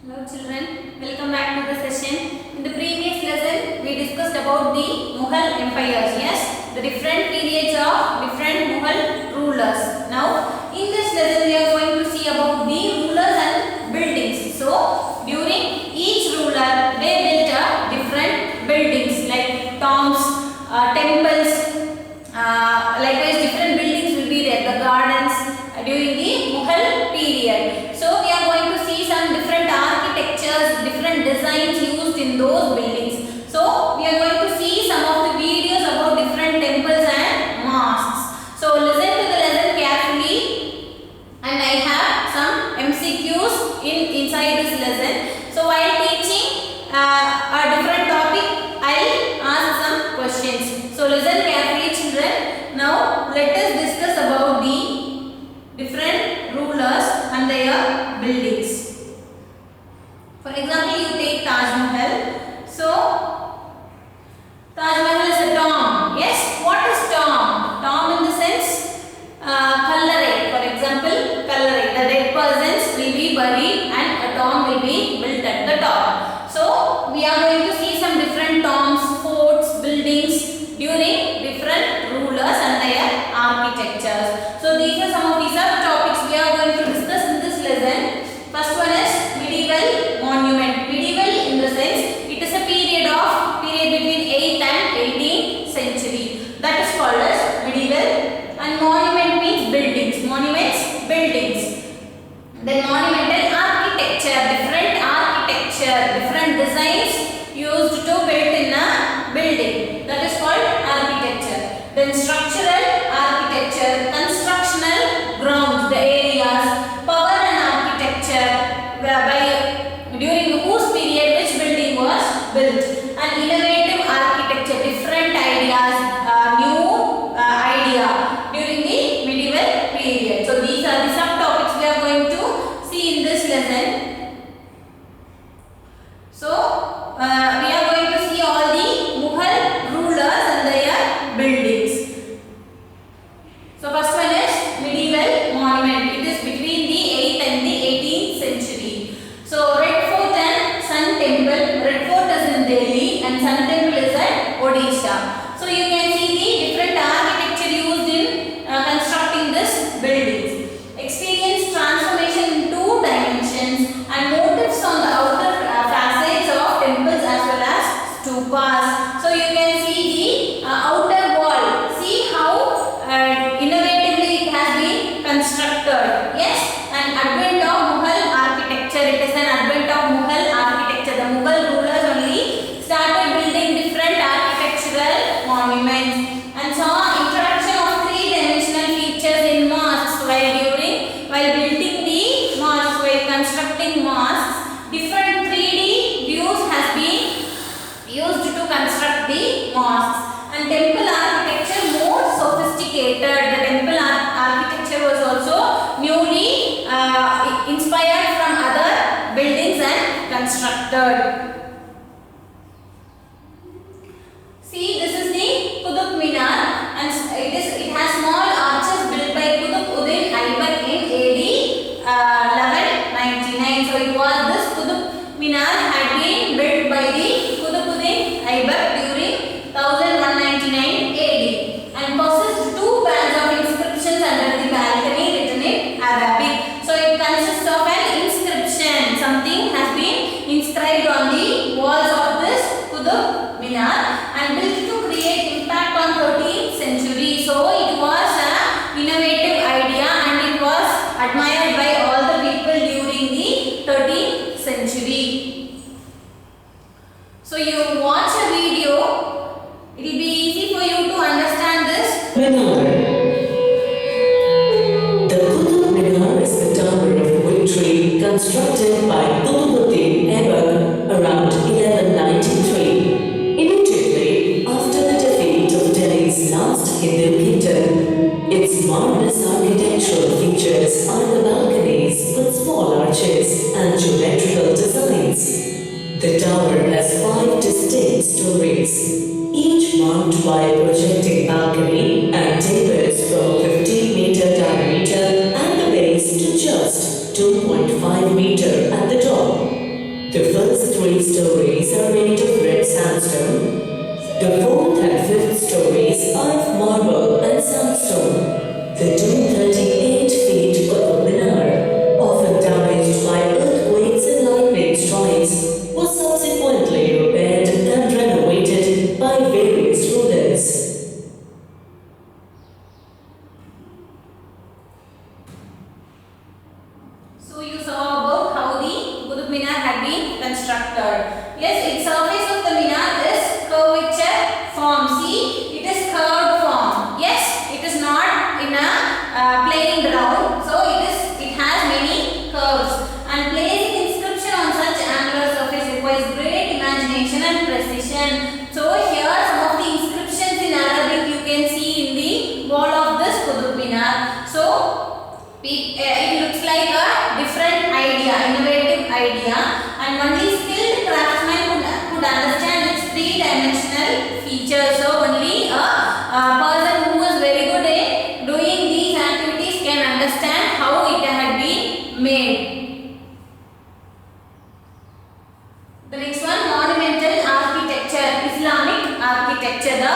Hello children, welcome back to the session. In the previous lesson, we discussed about the Mughal empires, yes, the different periods of different Mughal rulers. Now, in this lesson, we are going to see about the rulers and buildings. So, during each ruler, they built different buildings like tombs, temples, likewise different buildings will be there, the gardens during the Mughal period. So, we are going to see some different architectures, different designs used in those buildings. So, we are going to see some of the videos about different temples and mosques. So, listen to the lesson carefully, and I have some MCQs inside this lesson. So, while teaching a different topic, I'll ask some questions. So, listen carefully children. Now, let us discuss about the different rulers and their buildings. For example, you take Taj Mahal. So, Taj Mahal is a tomb. Yes, what is tomb? Tomb in the sense Kallare. For example, Kallare. The dead persons will be buried and a tomb will be built at the top. So, we are going to see some different tombs, forts, buildings during different rulers and their architectures. So, these are some of these topics we are going to discuss in this lesson. First one is medieval monument. Medieval in the sense it is a period between 8th and 18th century. That is called as medieval. And monument means buildings. Monuments, buildings. Then monumental architecture, different designs used to build in a building. That is called architecture. Then structural architecture, constructional grounds, the areas, power and architecture, whereby during whose period which building was built. And innovative architecture, different ideas, new idea during the medieval period. So these are the subtopics we are going to see in this lesson. So we are going to see all the Mughal rulers and their buildings. So first one is medieval monument. It is between the 8th and the 18th century. So Red Fort and Sun Temple. Red Fort is in Delhi and Sun Temple is at Odisha. So you can see the different architecture used in constructing this buildings. Experience transformation in 2 dimensions and motifs on the outer facades of temples as well as stupas. So you can see the outer wall. See how innovatively it has been constructed. Yes, an advent of Mughal architecture. It is an advent of Mughal architecture. The Mughal rulers only started building different architectural monuments and saw introduction of 3-dimensional features in mosques while building the mosques, while constructing mosques. Different 3D views has been used to construct the mosques. And temple architecture more sophisticated. The temple architecture was also newly inspired from other buildings and constructed. See, this is the Qutub Minar, and it has small arches built by Qutb-ud-Din Aibak in AD 1199. So it was this Qutub Minar had been built by the Qutb-ud-Din Aibak during 1199 AD and possessed 2 bands of inscriptions under the balcony written in Arabic. So it consists of an inscription. Something has been inscribed on the walls of this Qutub Minar and built to create impact on 13th century. So it was an innovative idea and it was admired by all the people during the 13th century. So you watch a video, it will be easy for you to understand this. The Qutub Minar is the tower of wood tree constructed by Qutb-ud-Din Aibak around 1193. Immediately after the defeat of Delhi's last Hindu kingdom, its marvelous architectural features are the balconies with small arches and geometrical designs. The tower has 5 distinct stories, each marked by a projecting balcony and tapers from 15-meter diameter at the base to just 2.5 meter at the top. playing ground. So it has many curves, and placing inscription on such angular surface requires great imagination and precision. So here some of the inscriptions in Arabic you can see in the wall of this Qutb Minar. So it looks like a different idea, innovative idea, and only skilled craftsmen could understand its three-dimensional features. So only a person who is very good at doing these activities can understand how it had been made. The next one, monumental architecture, Islamic architecture, the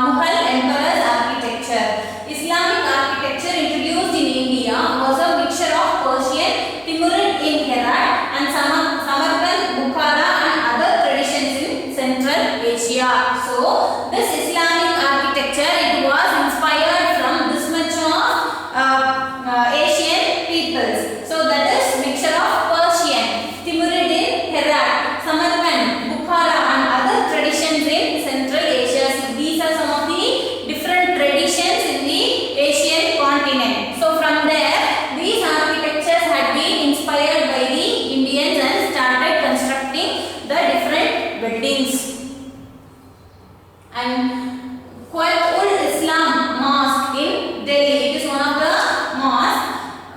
Mughal emperor's architecture. Islamic architecture introduced in India was a mixture of Persian, Timurid in Herat, and Samarkand, Bukhara, and other traditions in Central Asia. So this Islamic architecture, it was inspired from this much of Asian peoples. So that is mixture of Persian, Timurid in Herat, Samarkand, Bukhara, and other traditions in Central Asia. So these are some of the different traditions in the Asian continent. So from there, these architectures had been inspired by the Indians and started constructing the different buildings. And Quwat-ul-Islam Mosque in Delhi, it is one of the mosques.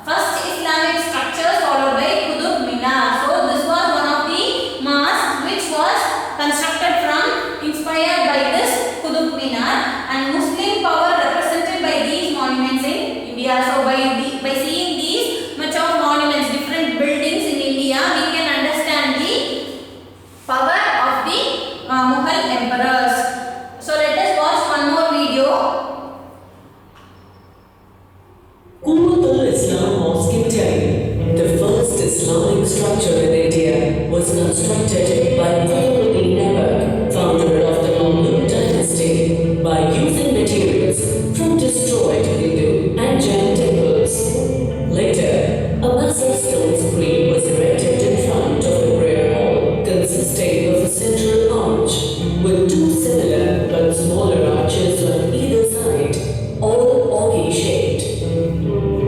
First Islamic structures followed by Qutb Minar. So this was one of the mosques which was constructed from, inspired by this Qutb Minar, and Muslim power represented by these monuments in India. So by seeing these much of monuments, different buildings in India, we can understand the power of the Mughal emperors. So let us watch one more video. Quwat-ul-Islam Mosque in Delhi, the first Islamic structure in India, was constructed by Qutb-ud-Din Aibak, founder of the Mamluk dynasty, by using materials from destroyed Hindu and Jain temples. Later, a massive stone screen was erected in front of the prayer hall, consisting of a central arch with two similar but smaller arches on either side, all oggy-shaped.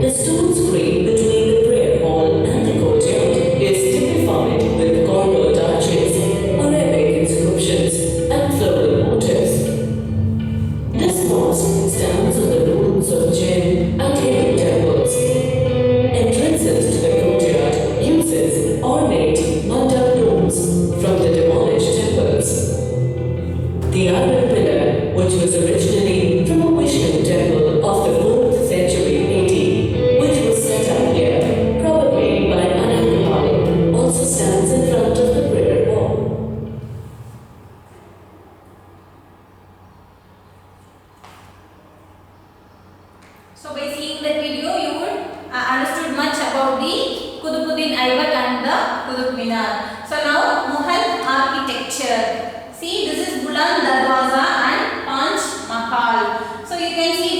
The stone screen between the prayer hall and the courtyard is typified with cornered arches, Arabic inscriptions, and floral motifs. This mosque stands on the ruins of Jain and Hindu temples. Entrances to the courtyard uses ornate mandap domes from the demolished temples. The iron pillar, which was originally from a Vishnu temple of the 4th century AD, which was set up here, probably by Anangapal, also stands in front of the prayer hall. So by seeing that video, you would understood much about the Qutb-ud-Din Aibak and the Qutb Minar. So now Mughal architecture. See, this is Buland Darwaza and Panch Mahal. So you can see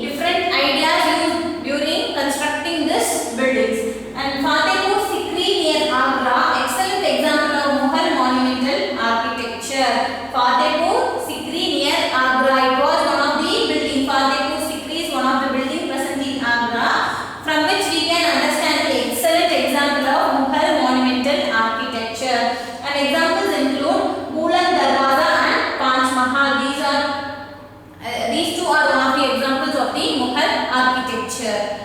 the different ideas used during constructing this buildings. And Fatehpur Sikri near Agra, excellent example of Mughal monumental architecture. Fatehpur Sikri near Agra, it was one of the buildings. Fatehpur Sikri is one of the buildings present in Agra, from which we can understand the excellent example of Mughal monumental architecture. And examples include Buland Darwaza and Panch Mahal. These two are one of the examples of the Mughal architecture.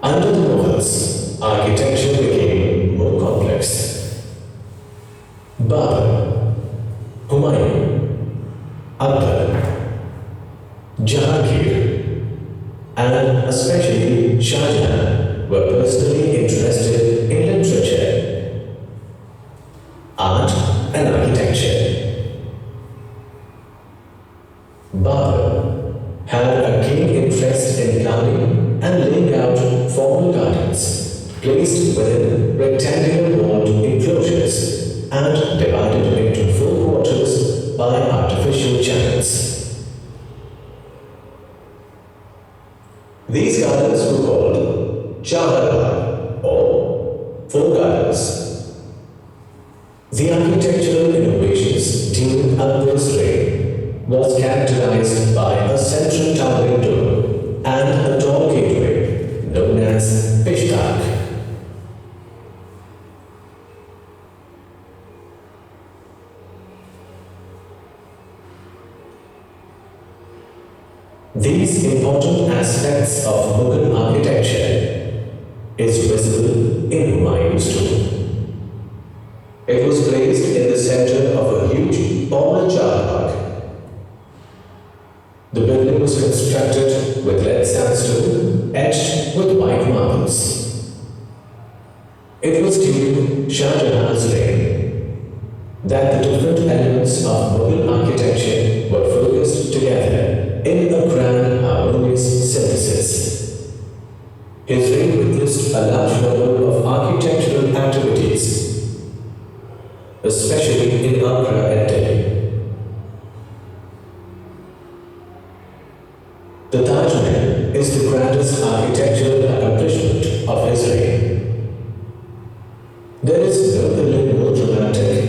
Under the Mughals, architecture became more complex. Babur, Humayun, Akbar, Jahangir, and especially Shah Jahan were personally interested in literature, art, and architecture. Babur had a keen interest in planning and laying out formal gardens placed within rectangular walled enclosures and divided into 4 quarters by artificial channels. These gardens were called Chahar Bagh or Park. These important aspects of Mughal architecture is visible in Humayun's tomb. It was placed in the center of a huge Paula Chahbagh. The building was constructed with red sandstone etched with white marbles. It was during Shah Jahan's reign that the different elements of Mughal architecture were focused together in a grand harmonious synthesis. His reign witnessed a large number of architectural activities, especially in Agra and Delhi. The Taj Mahal is the grandest architectural accomplishment of his reign. There is no building more dramatic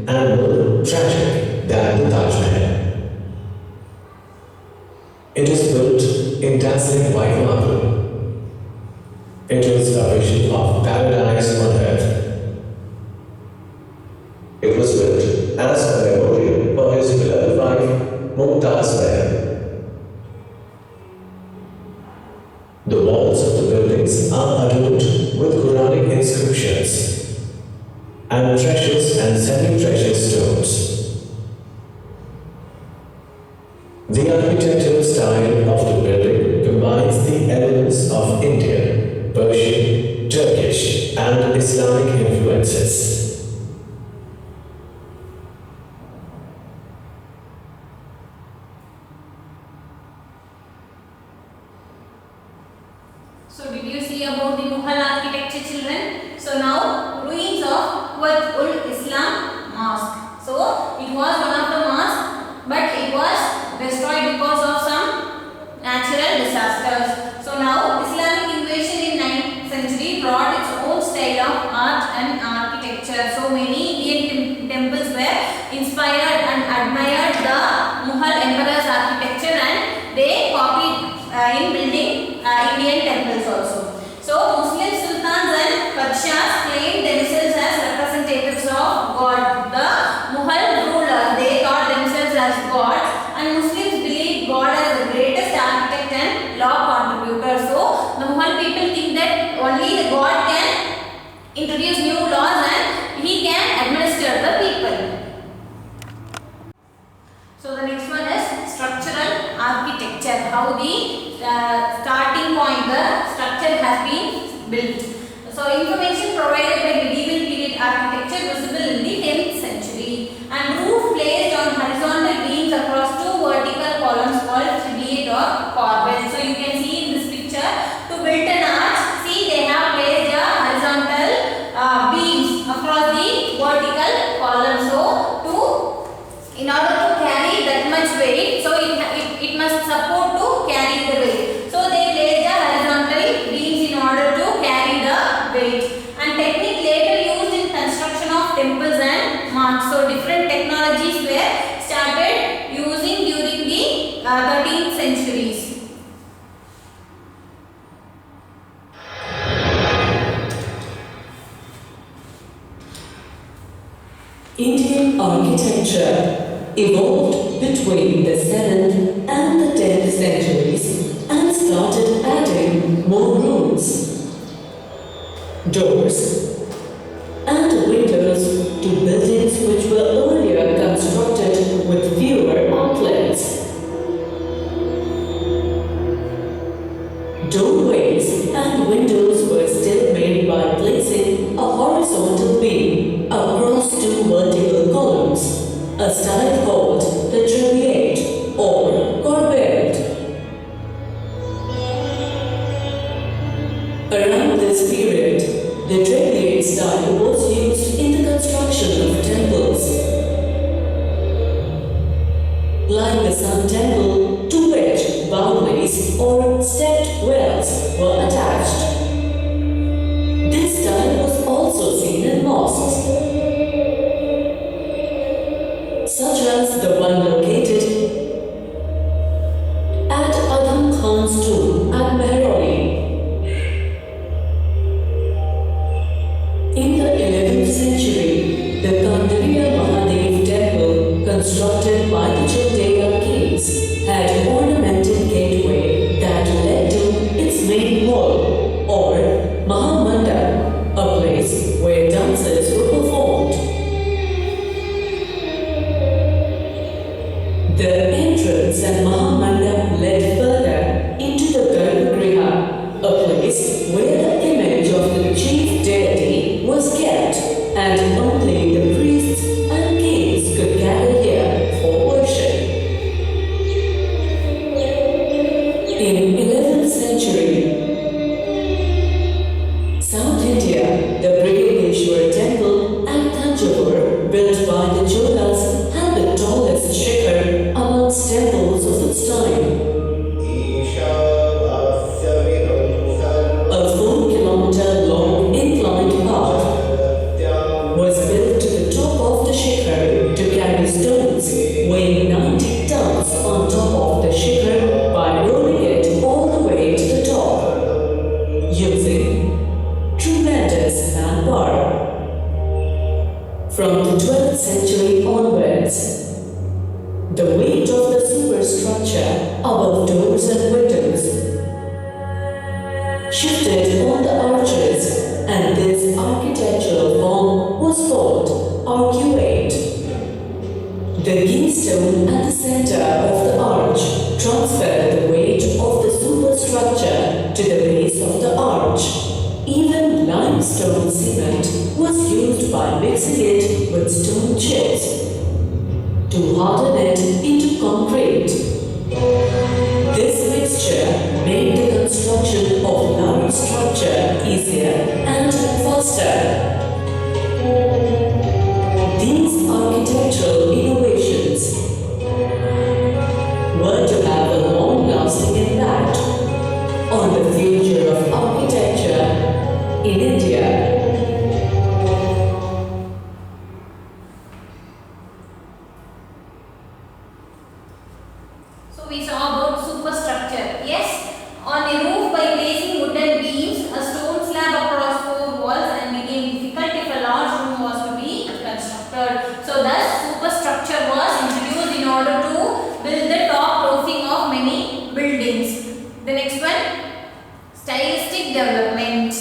and more tragic than the Taj Mahal. It is built in dazzling white marble. It is a vision of paradise on earth. It was built as a memorial for his beloved wife, Mumtaz Mahal. The walls of the buildings are adorned with Quranic inscriptions and precious and semi-precious stones. The architectural style of the building combines the elements of Indian, Persian, Turkish, and Islamic influences. So did you see about the Mughal architecture, children? So now ruins of Wad-ul-Islam Mosque. So it was one of the mosques, but it was destroyed because of some natural disasters. So now Islamic invasion in 9th century brought its own style of art and architecture. So many Indian temples were inspired and admired the Mughal emperor's architecture, and they copied in building Indian temples also. So Muslim sultans and Padshahs claimed themselves as representatives of God. The Mughal rulers, they thought themselves as gods, and Muslims believe God as the greatest architect and law contributor. So the Mughal people think that only the God can introduce new laws and he can administer the people. So the next one is structural architecture. How the starting point, the structure has been built. So information provided by medieval period architecture visible in the 10th century, and roof placed on horizontal beams across two vertical columns called tribute or corbel. So you can see in this picture, to build an arch, see they have placed a horizontal beams across the vertical column. So in order to carry that much weight, so it must support to carry the weight. So they placed a horizontal beams in order to carry the weight. And technique later used in construction of temples and mosques. So different technologies were started using during the 13th centuries. Indian architecture evolved between the 7th and the 10th centuries and started adding more rooms, doors, and windows to buildings which were earlier constructed with fewer outlets. Doorways and windows were still made by placing a horizontal beam across two vertical columns, a style called the trabeit or corbelled. Around this period, the trabeit style was used in the construction of temples. Like the Sun Temple, to which boundaries or stepped wells were attached. This style was also seen in mosques, such as the one located at Adam Khan's tomb at Mehrauli. South India, the Brihadeshwar temple at Thanjavur, built by the Cholas, had the tallest shikhar amongst temples of its time. A 4-kilometer long inclined path was built to the top of the shikhar to carry stones weighing 90 tons on top of the shikhar by rolling it all the way to the top using tremendous manpower. From the 12th century onwards, the weight of the superstructure above doors and windows shifted on the arches, and this architectural form was called arcuate. The keystone at the center of the arch transferred the weight of the superstructure to the base of the arch. Even limestone cement was used by mixing it with stone chips to harden it into concrete. This mixture made the construction of large structure easier and faster. These architectural innovations were to have a long-lasting impact on the future of architecture in India. So we saw about superstructure. Yes, on a roof by placing wooden beams, a stone slab across 4 walls and became difficult if a large room was to be constructed. So thus superstructure was introduced in order to build the top roofing of many buildings. The next one, stylistic development.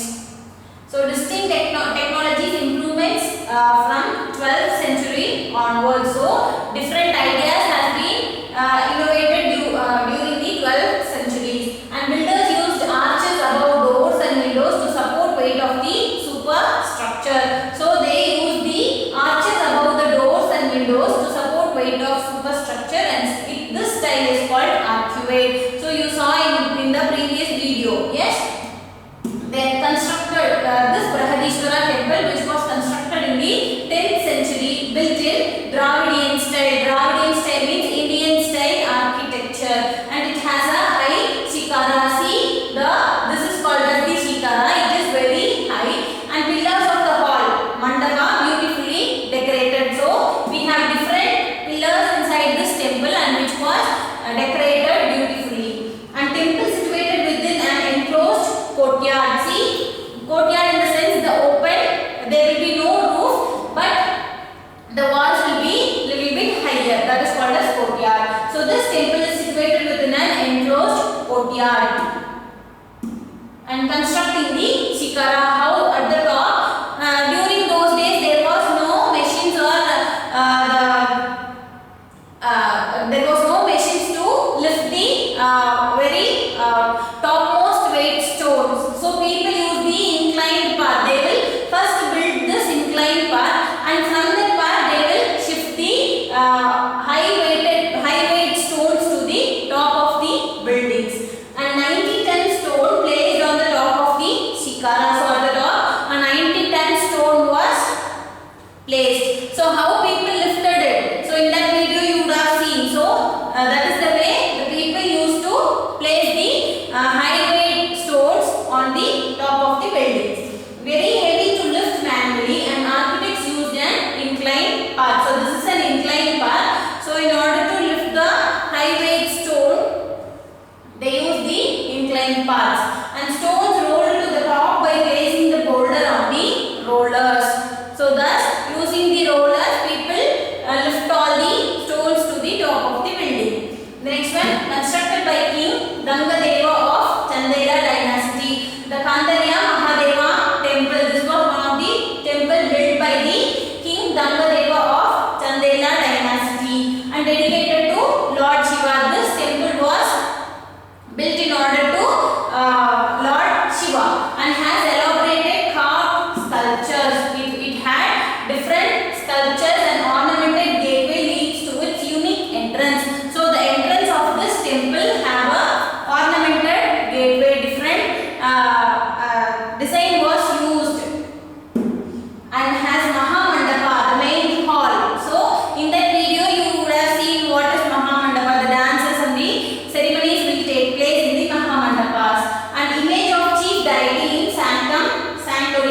So distinct technologies improvements from 12th century onwards. So different ideas have been innovated during the 12th century, and builders used arches above doors and windows to support weight of the superstructure. So they used the arches above the doors and windows to support weight of superstructure, and this style is called arcuate. So you saw in the previous video. Yes. Then constructed this Brihadeshwara temple, which was constructed in the 10th century, built in Dravidian style. Dravidian style means Indian style architecture, and it has a high shikara. See, this is called as the shikara. It is very high, and pillars of the hall mandapa beautifully decorated. So we have different pillars inside this temple, and which was decorated beautifully. And temple situated within an enclosed courtyard. See, courtyard in the sense the open, they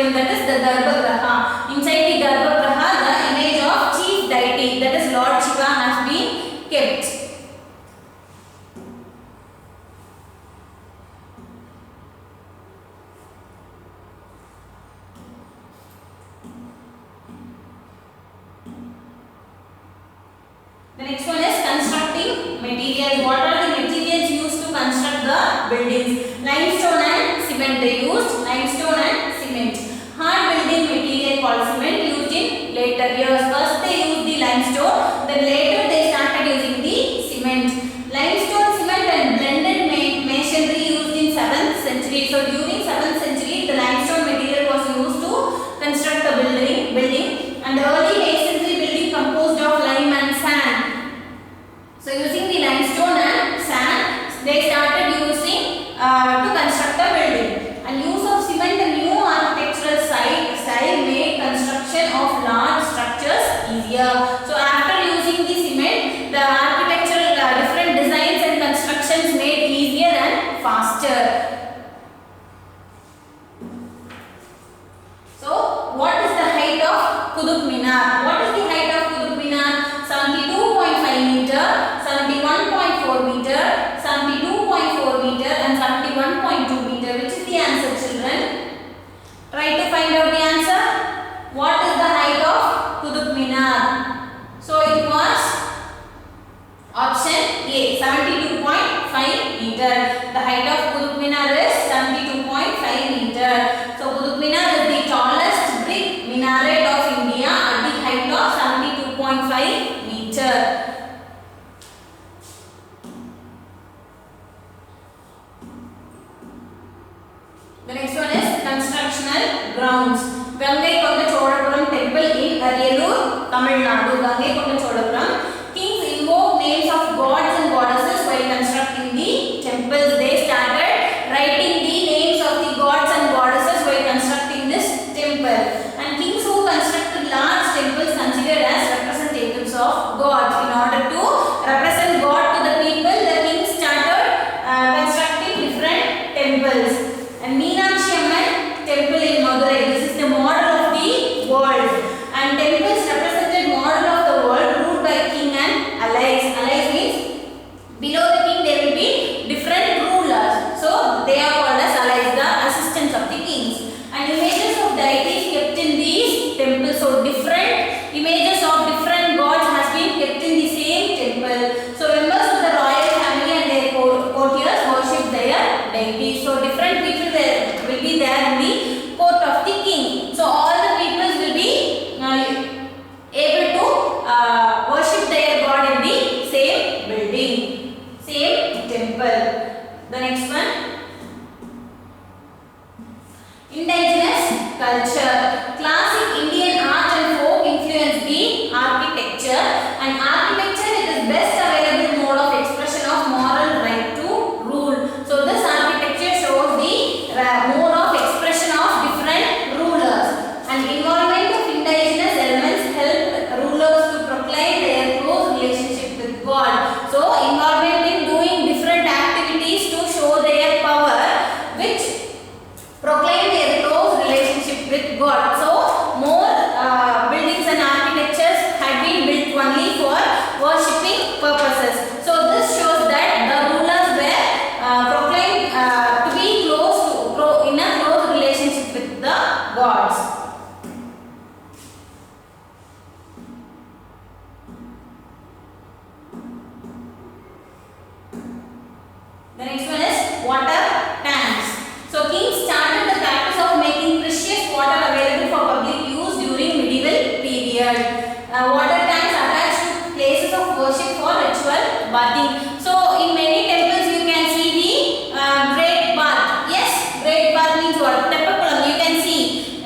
auditorium, that is the Garbhagriha. Inside the Garbhagriha, the image of chief deity, that is Lord Shiva, has been kept. The next one is constructing materials. What are the materials used to construct the buildings? Limestone and cement. They used limestone and cement. Hard building material called cement used in later years. First they used the limestone, then later they started using the cement. Limestone, cement and blended masonry used in 7th century. So during 7th century, the limestone material was used to construct the building, and the early masonry building composed of lime and sand. So using the limestone and sand, they started using to construct the building. And use of cement and new architectural style made construction of large structures easier. So after using the cement, the architectural different designs and constructions made easier and faster. So what is the height of Qutub Minar? What is the height of Qutub Minar? 72.5 meter, 71.4 meter, 72.4 meter and 71.2 meter. Which is the answer, children? Try to find out the answer. What is the height of Qutub Minar? So it was option A, 72.5 meter. The height of Qutub Minar is 72.5 meter. So Qutub Minar is the tallest brick minaret of India at the height of 72.5 meter. The next one is constructional grounds. Gangai Konda Chodapuram temple in Ariyalur, Tamil Nadu. Gangai Konda Chodapuram. Kings invoked names of gods and goddesses while constructing the temples. They started writing the names of the gods and goddesses while constructing this temple. And kings who constructed large temples considered as representatives of gods. In order to represent God to the people, the kings started constructing different temples. And Meenakshi Amman temple in Madurai. This is the model of the world. And temples represented model of the world ruled by king and allies. Allies means below the king there will be different rulers. So they are called as allies, the assistants of the kings. And images of deities kept in these temples. So different images of different gods has been kept in the same temple. So members of the royal family and their courtiers worship their deities. So different people will be there in the court of the king. So all the peoples will be able to worship their god in the same building, same temple. The next one, indigenous culture. Classic Indian art and folk influenced the architecture. And architecture it is best available mode of expression of moral right to rule. So this architecture shows the mode of expression of different rulers. And involvement of indigenous elements help rulers to proclaim their close relationship with God. So involvement in doing different activities to show their power, which proclaim their close relationship with God. So more buildings and architectures had been built only for worshipping purposes. So this shows that the rulers were proclaimed to be in a close relationship with the gods. The next one is water tanks. So kings started the practice of making precious water available for public use during medieval period. Water tanks attached to places of worship for ritual bathing. So in many temples you can see the great bath. Yes, great bath means what? Teppakulam. You can see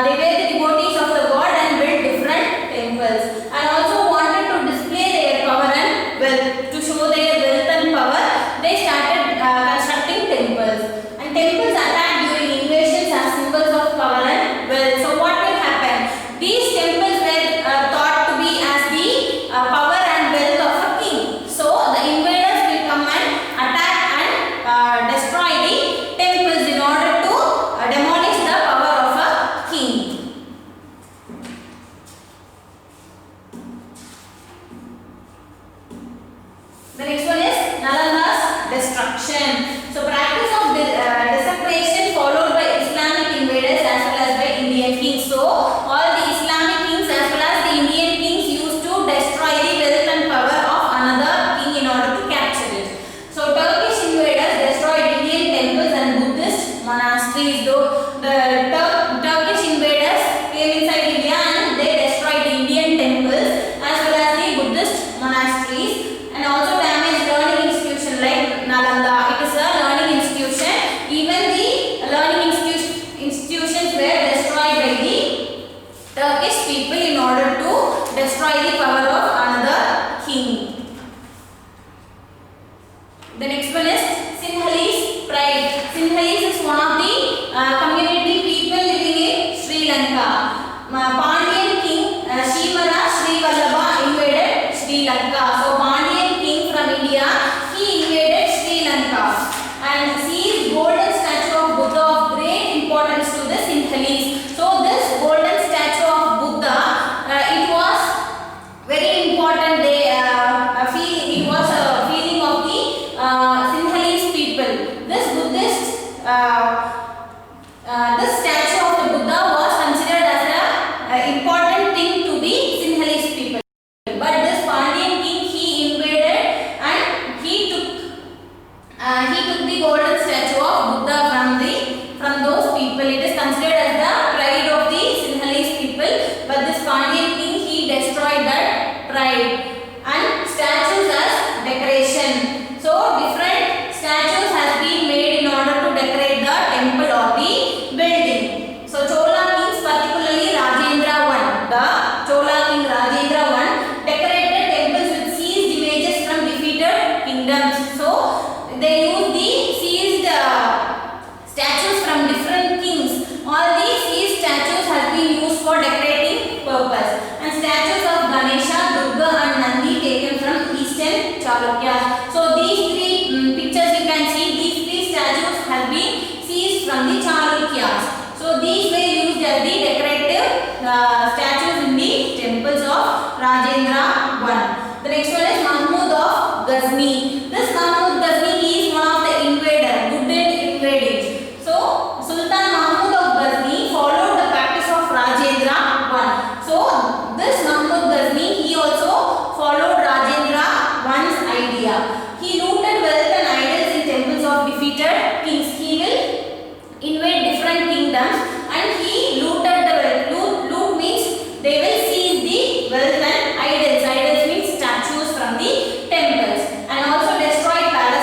they were the devotees of the god and built different temples, and also wanted to display their power and wealth. To show their wealth and power, they started constructing temples, and temples attacked during invasions as symbols of power and wealth. So what will happen? These temples were thought to be as the power and wealth of a king. So the invaders will come and attack and destroy the temples in order to demolish the power of a king. The next one is Nalanda's destruction. So practice of desecration followed by Islamic invaders as well as by Indian kings. So all the Islamic kings as well as the Indian kings used to destroy the wealth and power of another king in order to capture it. So Turkish invaders destroyed Indian temples and Buddhist monasteries. Though the Turkish invaders came inside India and they destroyed the Indian temples as well as the Buddhist monasteries, and also damaged learning institution like Nalanda. It is a learning institution. Even the learning institutions were destroyed by the Turkish people in order to destroy the power of another king. The next one is Sinhalese pride. Sinhalese is one of the community people living in Sri Lanka. Pandyan king Shivara Srivallabha invaded Sri Lanka. So Pandyan king from India, he invaded Sri Lanka and seized golden statue of Buddha of great importance to the Sinhalese. So this golden statue of Buddha, it was very important. It was a feeling of the Sinhalese people. This Buddhist this statue of the Buddha was considered as a important thing to the Sinhalese people. But this Pandyan king, he invaded and he took the golden statue of Buddha from those people. It is considered as the pride of the Sinhalese people. But this Pandyan king, he destroyed that pride. And statues as decoration. So different statues has been made in order to decorate the temple or the building. So Chola kings, particularly Rajendra I, the Chola king Rajendra I, decorated temples with seized images from defeated kingdoms. So they used the seized statues from different kings. All these seized statues have been used for decorating purpose. And statues of Ganesha, Durga and Nandi taken from eastern Chalukyas. So these three pictures you can see, these three statues have been seized from the Chalukyas. So these were used as the decorative statues in the temples of Rajendra I. The next one is Mahmud of Ghazni. This Mahmud Ghazni is one of the invader, who did invading. So Sultan Mahmud of Ghazni followed the practice of Rajendra I. So this Mahmud Ghazni, he also followed Rajendra I's idea. He looted wealth and idols in temples of defeated kings. He will invade different kingdoms and he looted the wealth. Loot means they will seize the wealth and idols. Idols means statues from the temples, and also destroyed palaces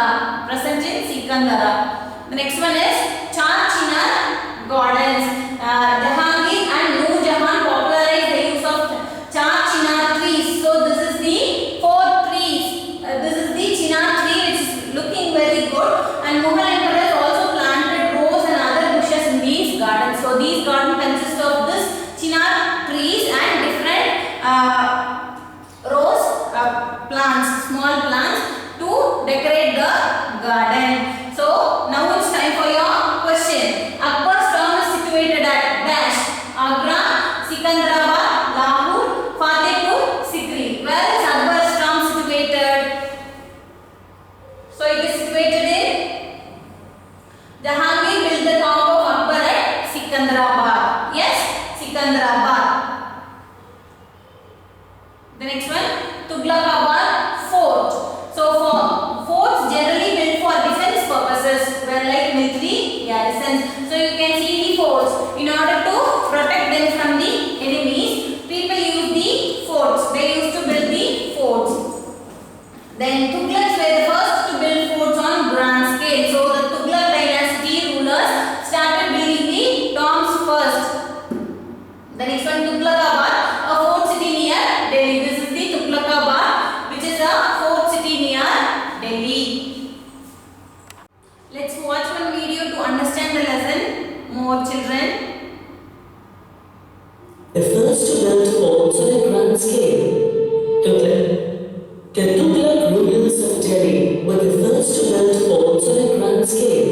Sikandara, present in Sikandara. The next one is Char Chinar Gardens. Jahangir and Noor Jahan popularized the use of Char Chinar trees. So this is the 4 trees. This is the Chinar tree which is looking very good, and Mughal emperors also planted rose and other bushes in these gardens. So these gardens consist of this Chinar trees and different rose plants, small plants to decorate the garden. So now it's time for your question. Akbar's tomb is situated at dash: Agra, Sikandrabad, Lahore, Fatehpur, Sikri. Where is Akbar's tomb situated? So it is situated in Jahangir built the tomb of Akbar at Sikandrabad. Yes, Sikandrabad. The next one, Tughlaqabad Fort. So for forts generally built for defense purposes, were like military garrisons. So you can see the forts. In order to protect them from the enemies, people use the forts. They used to build the forts. Then Tughlaqs were the first to build forts on grand scale. So the Tughlaq dynasty rulers started building the tombs first. The next one, Tughlaqabad, a fort city near Delhi. This is the Tughlaqabad, which is a fort city near Delhi. Let's watch one video to understand the lesson more, children. The first to build forts on a grand scale. Tughlaq. The Tughlaq rulers of Delhi were the first to build forts on a grand scale.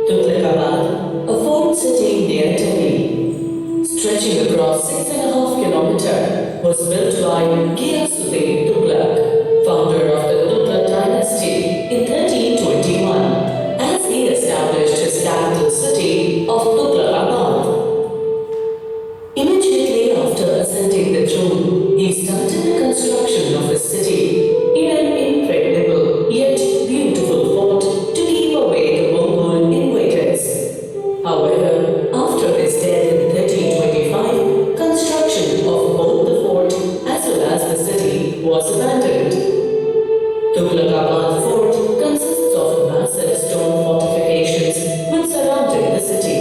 Tughlaqabad, a fort city near Delhi, stretching across 6.5 kilometers, was built by Ghiyasuddin Tughlaq, founder of the Tughlaq dynasty in 1321, as he established his capital city of Tughlaqabad. Immediately after ascending the throne, he started the construction of his city in an impregnable yet beautiful fort to keep away the Mongol invaders. However, after his death in 1325, construction of both the fort as well as the city was abandoned. Tughlaqabad Fort consists of massive stone fortifications which surrounded the city.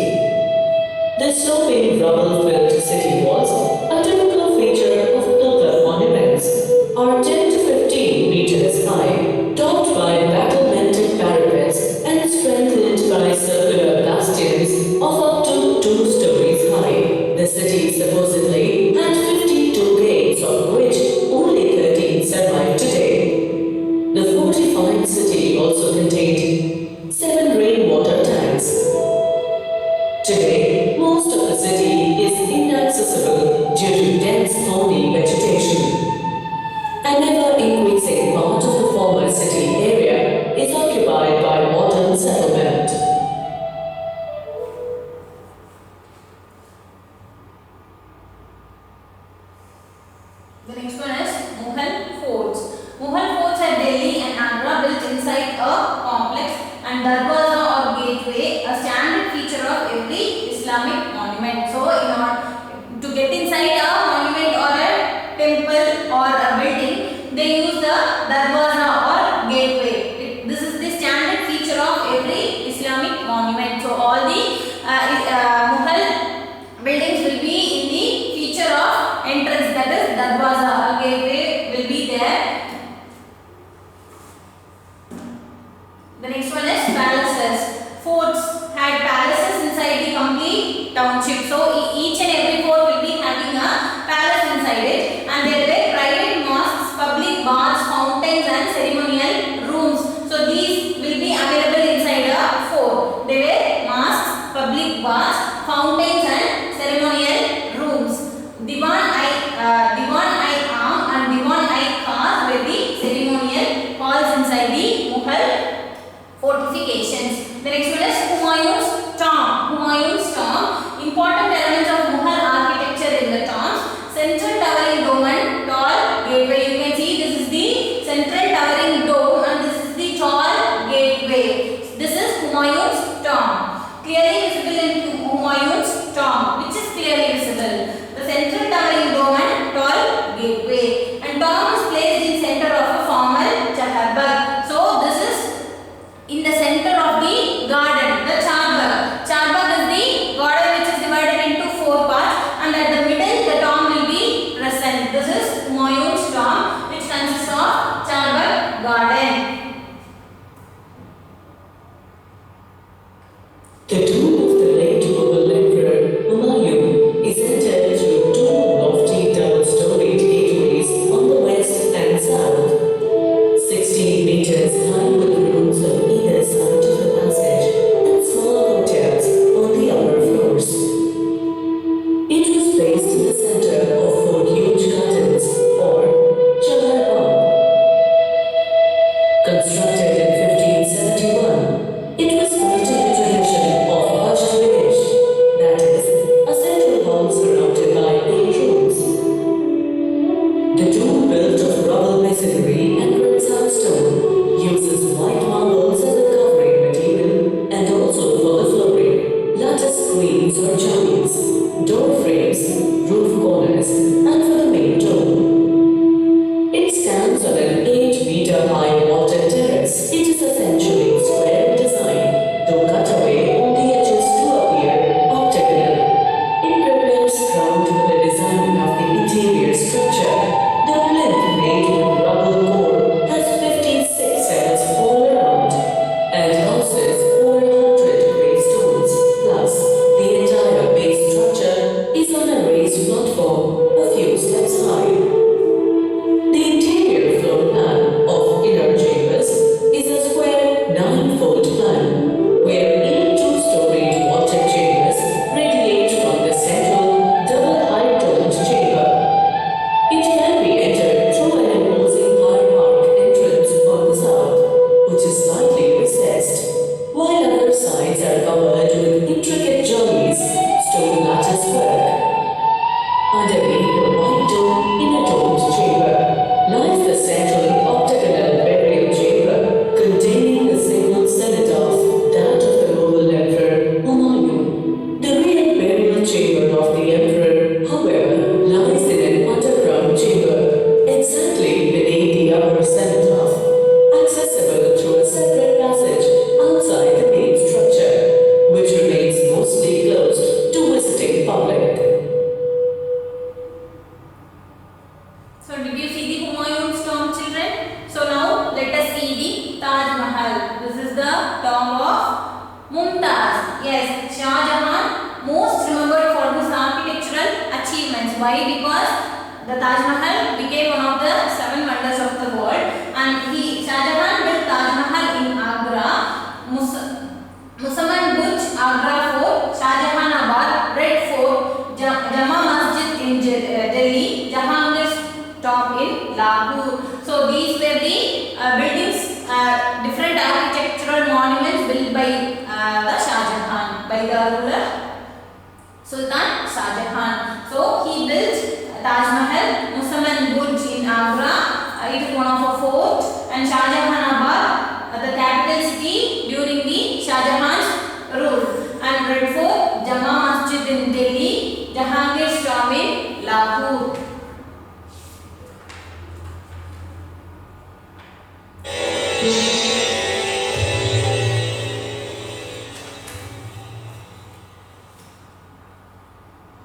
The sloping rubble-filled city walls, a typical feature of Tughlaq monuments, are 10 to 15 meters high, topped by battlemented parapets and strengthened by circular bastions of up to 2 stories high. The city supposedly had 52 gates, of which only 13 survive today. The fortified city also contained 7 rainwater tanks. Today, most of the city is inaccessible due to dense thorny vegetation. An ever-increasing part of the former city area is occupied by modern settlement. The next one is Mughal forts. Mughal forts at Delhi and Agra built inside a complex and darwaza or gateway, a standard feature of every Islamic monument. So in order to get inside a monument or a temple or a building, they use the darwaza or gateway. This is the standard feature of every Islamic monument. So all the Mughal buildings will be in the feature of entrance, that is darwaza or gateway will be there. The next one is palaces. Forts had palaces inside the complete township. So each and every fort will be having a palace inside it, and there were private mosques, public baths, fountains and ceremonial rooms. So these will be available inside a fort. There were mosques, public baths, fountains and ceremonial rooms. Diwan-i-Am and Diwan-i-Khas were the ceremonial halls inside the Mughal fortifications. The next one is Humayun's tomb. Humayun's tomb, important The tomb of the late Mughal Emperor Humayun is entered through two lofty double-storied gateways on the west and south, 16 meters high with rooms on either side of the passage and small courtyards on the upper floors. It was placed in the center of four huge gardens or Chahar Bagh. Constructed in 1571, it was built in the tradition of Ashtavish, that is, a central hall surrounded by 8 rooms. The tomb, built of rubble masonry and red sandstone, uses white marbles as a covering material and also for the flooring, lattice screens or joints, door frames, roof corners, and for the main dome. It stands on an 8-meter high vaulted terrace. It is essentially square in design, though cut away on the edges to appear octagonal. It prepares ground for the design of the interior structure. The plinth made with rubble core has 56 cells all around and houses 400 gravestones. Plus, the entire base structure is on a raised platform a few steps high. The interior floor plan of inner chambers is a square 9-fold plan, where even 2-storied vaulted chambers radiate from the central double high-domed chamber. It can be entered through an imposing high arch entrance on the south, which is slightly recessed, while other sides are covered with intricate jollies, stone lattice work. Underneath the white dome in a domed chamber lies the central octagonal burial chamber containing the single cenotaph, that of the Mughal Emperor Humayun. The real burial chamber of the emperor, however, lies in an underground chamber exactly beneath the upper cenotaph, accessible through a separate passage outside the main structure, which remains mostly closed to visiting public. So did you see the Humayun's tomb, children? So now let us see the Taj Mahal. This is the tomb of Mumtaz. Yes, Shah Jahan, most remembered for his architectural achievements. Why? Because the Taj Mahal became one of the 7 wonders of the world, and Shah Jahan built Taj Mahal in Agra, Musamman Buj, Agra Fort, Shah Jahanabad, Red Fort, Jama Masjid in Delhi, Jahangir's tomb in Lahore. So these were the buildings, different architectural monuments built by the Shah Jahan, by the ruler Sultan Shah Jahan. So he built Taj Mahal, Musamman Buj in Agra. It is one of a fort, and Shah Jahanabad, the capital city during the Shah Jahan's rule, and Red Fort, Jama Masjid in Delhi, Jahangir's tomb in Lahore.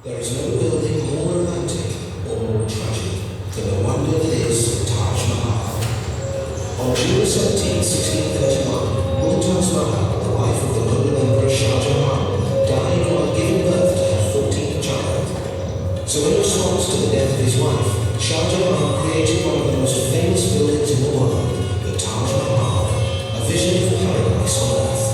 There is no building more romantic or more tragic than the wonder that is Taj Mahal. On June 17, 1631, Mumtaz Mahal, the wife of the Mughal Emperor Shah Jahan, died while giving birth to her 14th child. So in response to the death of his wife, Shah Jahan created one of the most famous buildings in the world, the Taj Mahal, a vision of paradise on earth.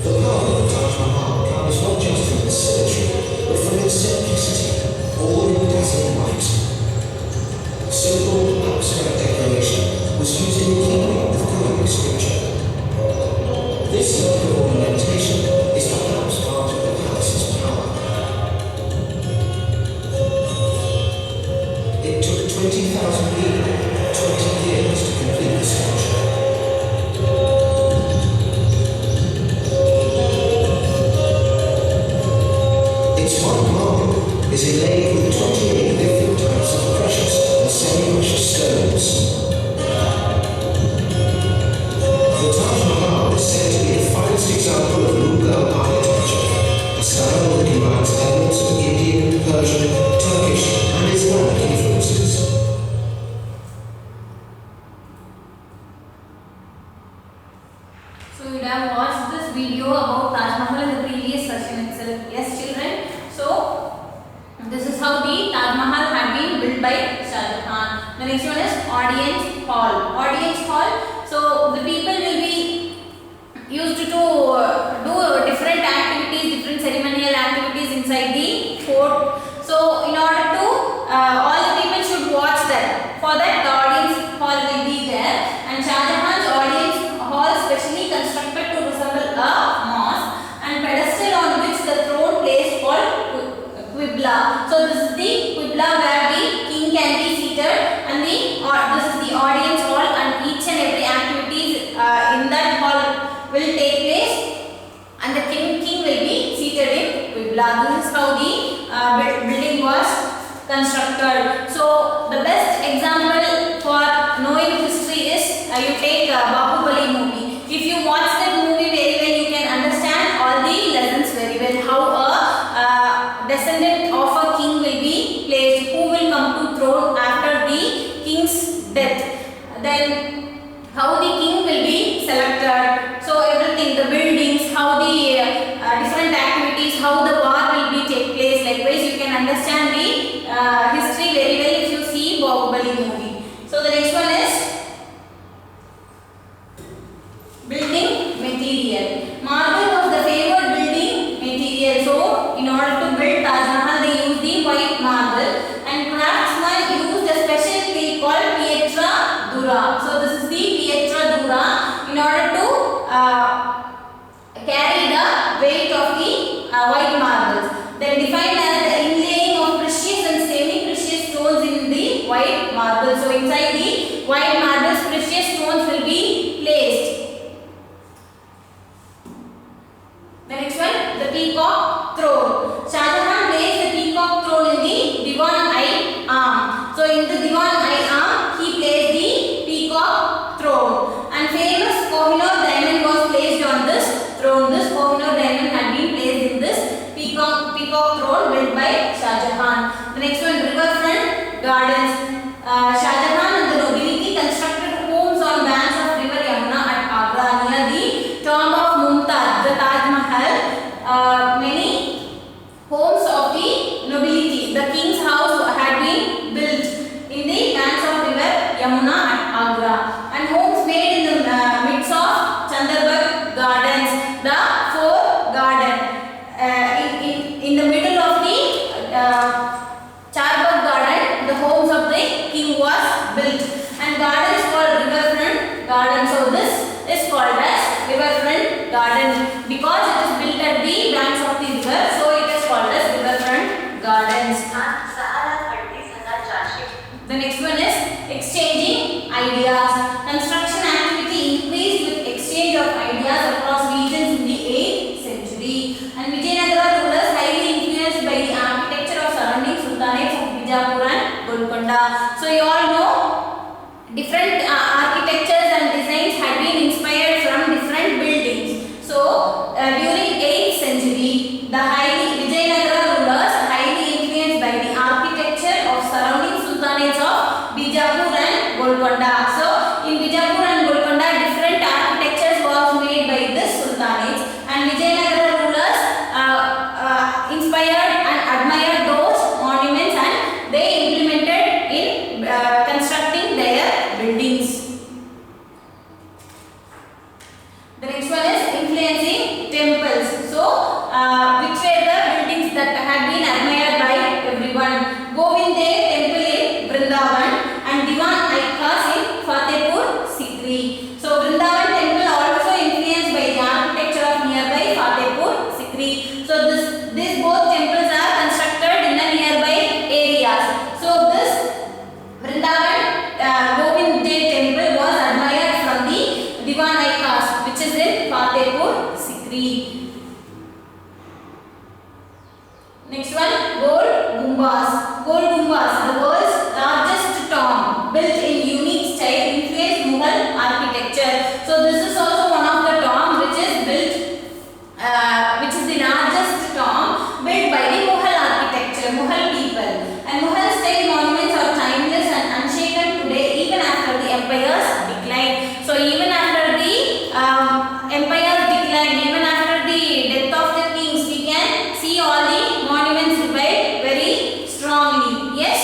The power of the Taj Mahal comes not just from its symmetry, but from its simplicity, all in dazzling light. Simple, abstract decoration was used in keeping with Quranic scripture. This type of ornamentation is perhaps part of the palace's power. It took 20,000 people 20 years to complete the structure. Its white marble is inlaid with 28 different types of precious and semi-precious stones. The Taj Mahal is said to be the finest example of Mughal architecture, a style that combines elements of Indian, Persian, Turkish, and Islamic influences. So you have watched this video about Taj Mahal. by Shah Jahan. The next one is audience hall. Audience hall. So the people will be used to do different activities, different ceremonial activities inside the fort. So in order to all the people should watch that. For that, the audience hall will be there, and Shah Jahan's audience hall specially constructed to resemble a mosque, and pedestal on which the throne placed called Qibla. So this is the Qibla where the king can be seated, and this is the audience hall, and each and every activities in that hall will take place, and the king will be seated in Qibla. This is how the building was constructed. So the best example for knowing history is you take Bahubali movie. If you watch that movie very well, you can understand all the lessons very well. How a descendant of a king will be placed, who will come to throne after the king's death. Then how the king will be selected. So everything, the buildings, how the different activities, how the war will be take place. Likewise, you can understand the history very well if you see Bahubali movie. So the next one is building material. Marble was the favored building material. So in order to build Taj Mahal, they used the white marble, and craftsmen used a special clay called pietra dura. So this is the pietra dura in order to carry the weight of the white marbles. Then defined as the inlaying of precious and semi-precious stones in the white marble. So inside the white marbles, precious stones will be placed. The next one, the peacock throne. Shah Jahan placed the peacock throne in the Diwan-i-Am. So in the Diwan-i-Am, he placed the peacock throne, and famous Kohinoor diamond was placed on this throne. This Kohinoor diamond had been placed in this peacock throne built by Shah Jahan. The next one, riverfront gardens. Shah Jahan and the nobility constructed homes on banks of river Yamuna at Agra near the tomb of Mumtaz, the Taj Mahal. Many homes of the nobility, the king's house, had been built in the banks of river Yamuna at Agra, and homes made in the midst of Chanderbagh gardens, the four garden. In the middle of the Charbagh garden, the homes of the king was built, and gardens called riverfront garden. So this is called as riverfront garden because it is built at the banks of the river. So it is called as riverfront gardens. The next one is exchanging ideas. Construction activity increased with exchange of ideas across regions in the 8th century. And Vijayanagara rulers highly influenced by the architecture of surrounding sultanates of Bijapur and Golconda. So you all know different architectures and designs had been inspired from different buildings. So during 8th century, the Vijayanagara rulers highly influenced by the architecture of surrounding sultanates of Bijapur and Golconda. So in Bijapur and Golconda, different architectures was made by this sultanates, and Vijayanagara rulers inspired and admired those monuments, and they implemented in constructing their buildings. The next one is influencing temples. So which were the buildings that had been admired by everyone? Govind Dev temple in Vrindavan, and Diwan-i-Khas in Fatehpur Sikri. So Vrindavan temple also influenced by the architecture of nearby Fatehpur Sikri. So these both temples are constructed in the nearby areas. So this Vrindavan Govind Dev temple was admired from the Diwan-i-Khas, which is in Fatehpur Sikri. Next one, Gol Gumbaz. Gol Gumbaz, the world's largest tomb, built in unique style, influenced Mughal architecture. So this is also one of the tombs which is built, which is the largest tomb built by the Mughal architecture, Mughal people. And Mughal style monuments are timeless and unshaken today, even after the empire's decline. So even after the empire's decline, even after the death of the kings, we can see all the monuments built very strongly. Yes.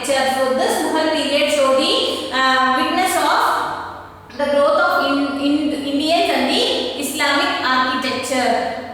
architecture. So this Mughal period show the witness of the growth of Indians and the Islamic architecture.